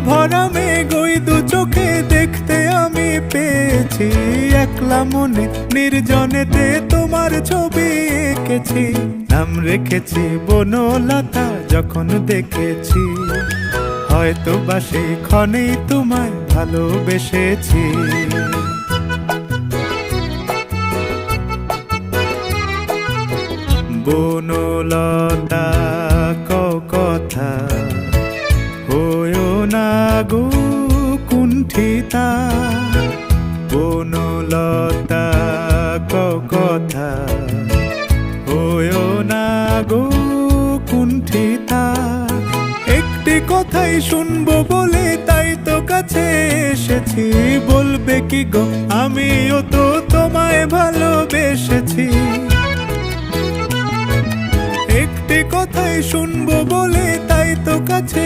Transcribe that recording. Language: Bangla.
ভরা মেঘ ওই দু চোখে দেখতে আমি পেয়েছি। একলা মনে নির্জনেতে তোমার ছবি এঁকেছি। নাম রেখেছি বনলতা যখন দেখেছি, হয়তো বা সেই ক্ষণেই তোমায় ভালোবেসেছি। বনলতা কথা হয়ো না গো কুণ্ঠিতা। বনলতা কথা হয়ো না গো কুণ্ঠিতা। একটি কথাই শুনবো বলে তাই তো কাছে এসেছি। বলবে কি গো আমিও তো তোমায় ভালোবেসেছি। একটি কথাই শুনবো বলে তাই তো কাছে